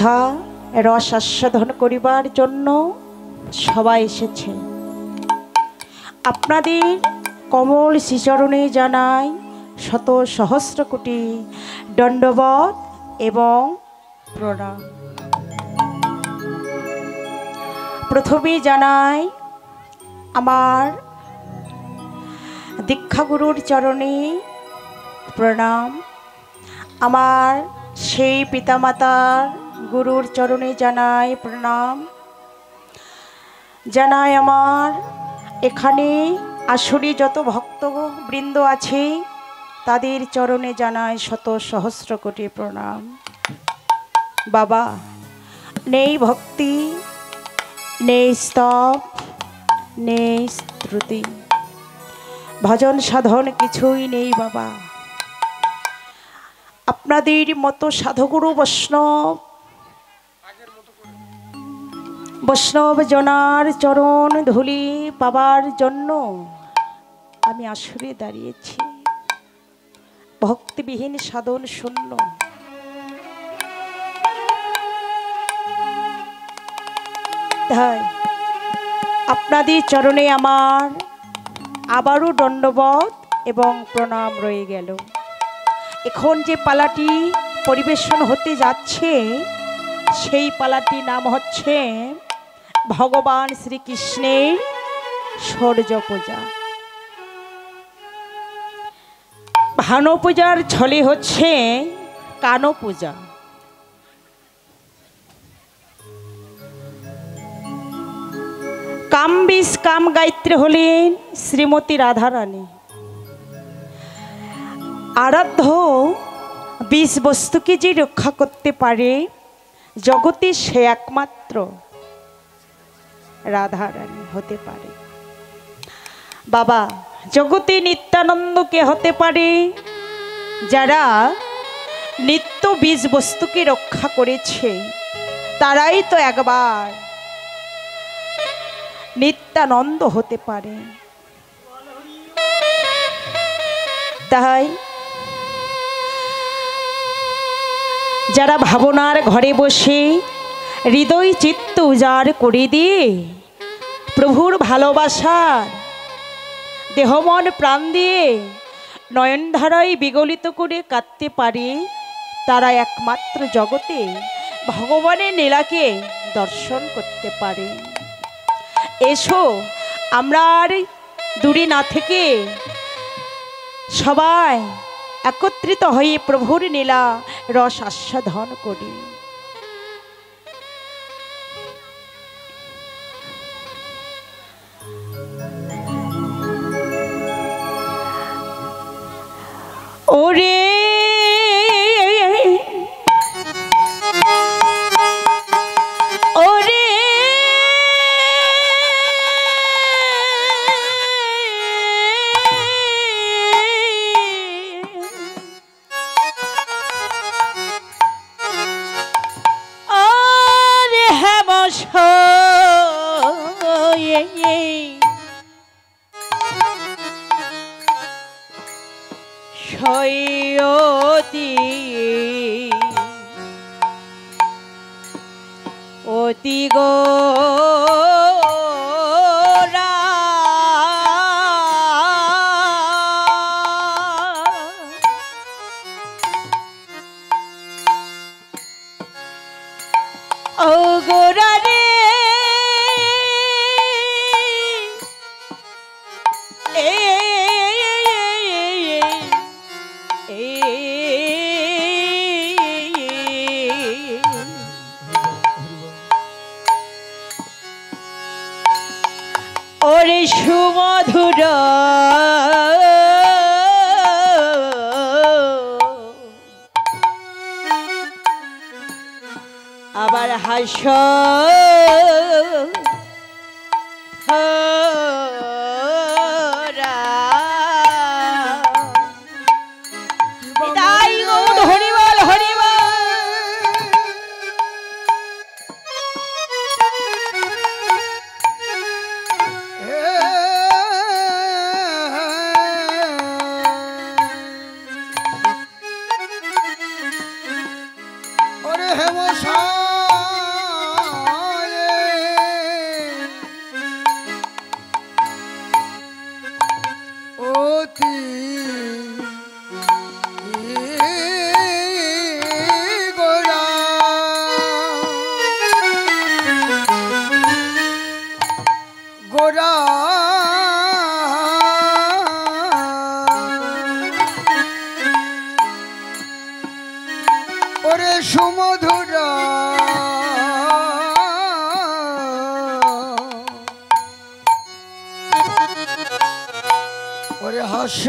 কথা রস আস্বাদন করিবার জন্য সবাই এসেছে। আপনাদের কমল শ্রীচরণে জানাই শত সহস্র কোটি দণ্ডবত এবং প্রণাম। প্রথমে জানাই আমার দীক্ষাগুরুর চরণে প্রণাম। আমার সেই পিতামাতার গুরুর চরণে জানাই প্রণাম। জানাই আমার এখানে আসরে যত ভক্তবৃন্দ আছে তাদের চরণে জানাই শত সহস্র কোটি প্রণাম। বাবা, নেই ভক্তি, নেই স্তব, নেই স্তুতি, ভজন সাধন কিছুই নেই বাবা। আপনাদের মতো সাধুগুরু বৈষ্ণব জনার চরণ ধুলি পাবার জন্য আমি আসরে দাঁড়িয়েছি। ভক্তিবিহীন সাধন শূন্য। তাই আপনাদের চরণে আমার আবারও দণ্ডবত এবং প্রণাম রয়ে গেল। এখন যে পালাটি পরিবেশন হতে যাচ্ছে সেই পালাটির নাম হচ্ছে ভগবান শ্রীকৃষ্ণের ষোড়শ পূজা। ভানু পূজার ছলে হচ্ছে কানো পূজা। কাম বিষ কাম গায়ত্রী হলেন শ্রীমতী রাধারানী। আরাধ্য বিষ বস্তুকে যে রক্ষা করতে পারে জগতে সে একমাত্র রাধারানী হতে পারে। বাবা, জগতে নিত্যানন্দ কে হতে পারে? যারা নিত্য বীজ বস্তুকে রক্ষা করেছে তারাই তো একবার নিত্যানন্দ হতে পারে। তাই যারা ভাবনার ঘরে বসে হৃদয় চিত্ত উজাড় করে দিয়ে প্রভুর ভালোবাসার দেহমন প্রাণ দিয়ে নয়নধারায় বিগলিত করে কাঁদতে পারে, তারা একমাত্র জগতে ভগবানের লীলাকে দর্শন করতে পারে। এসো আমরা আর দূরে না থেকে সবাই একত্রিত হয়ে প্রভুর লীলা রস আস্বাদন করি। ওরে ওরে ওরে হেমস সয়তি অতি গোরা ও গোরা রে ওরে সুমধুর আবার হাস হরিবল হরিবল। ওরে হেমসা রস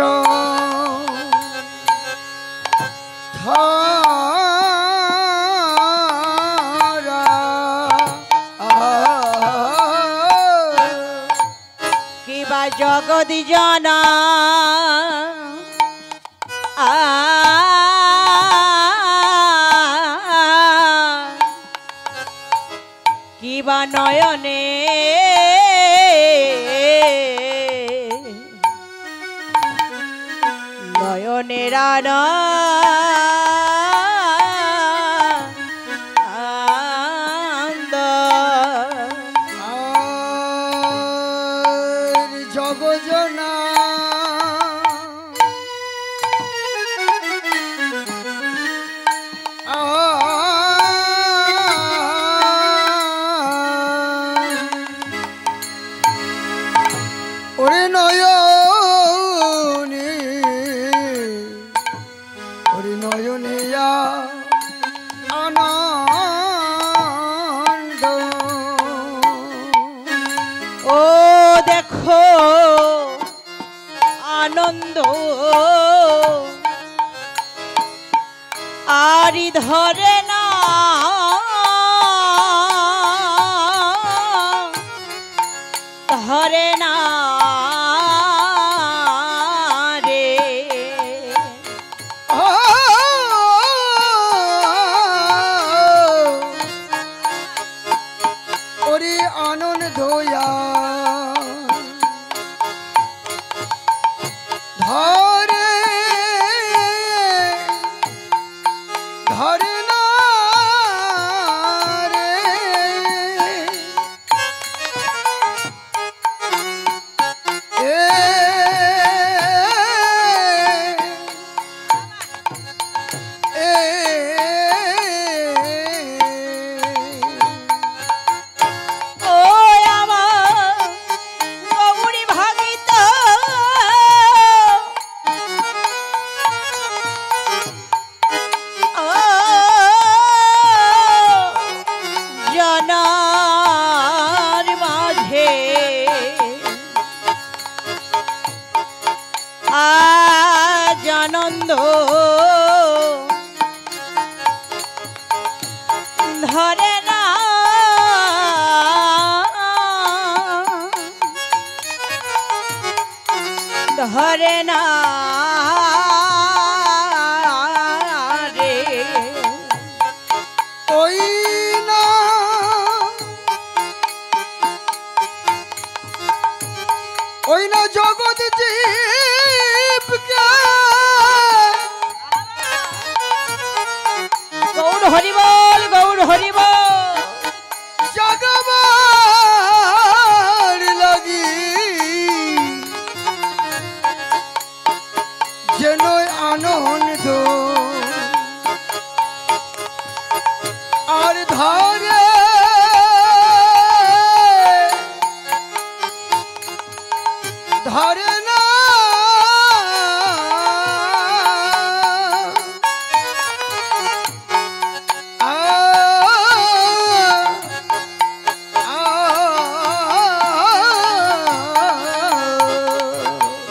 কিবা জগদি জানা কিবা নয়নে নয়নের আনন্দ জগজনা ওরে নয়নে ওরে নয়নে আনন্দ ও দেখো আনন্দ আরি ধরে না ধরে না রে ওরে আনন্দ ধরে ধরে না রে ও আমার গৌরী ভাগিত ও জনার মাঝে আজ আনন্দ ধরে না ধরে না রে ওই না ওই না জগৎ জীবকে গৌর হরিবল গৌর হরিবল জাগবার লাগি যেন আনন্দ আর ধরে ধরে না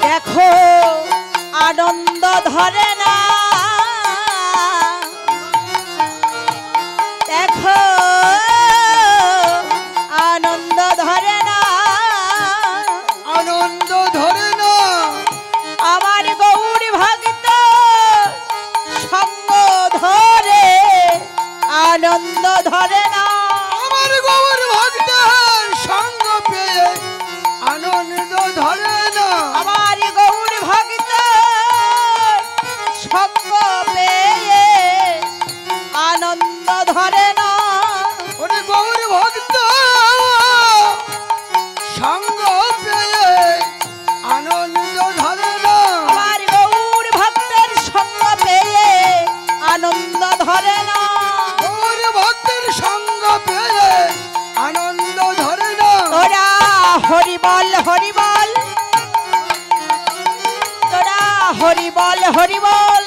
দেখো আনন্দ ধরে না দেখো আনন্দ ধরে না আনন্দ ধরে না আমার গৌরী ভক্ত সঙ্গ ধরে আনন্দ ধরে না আমার গৌর ভক্তের সঙ্গ পেয়ে আনন্দ ধরে না আমার গৌরী ভক্ত সঙ্গ পেয়ে আনন্দ ধরে না ওরে গৌর ভক্ত সঙ্গ পেয়ে আনন্দ ধরে না আমার গৌর ভক্তের সঙ্গ পেয়ে আনন্দ ধরে না গৌর ভক্তের সঙ্গ পেয়ে আনন্দ ধরে না তোরা হরিবল হরিবল তোরা হরিবল হরিবল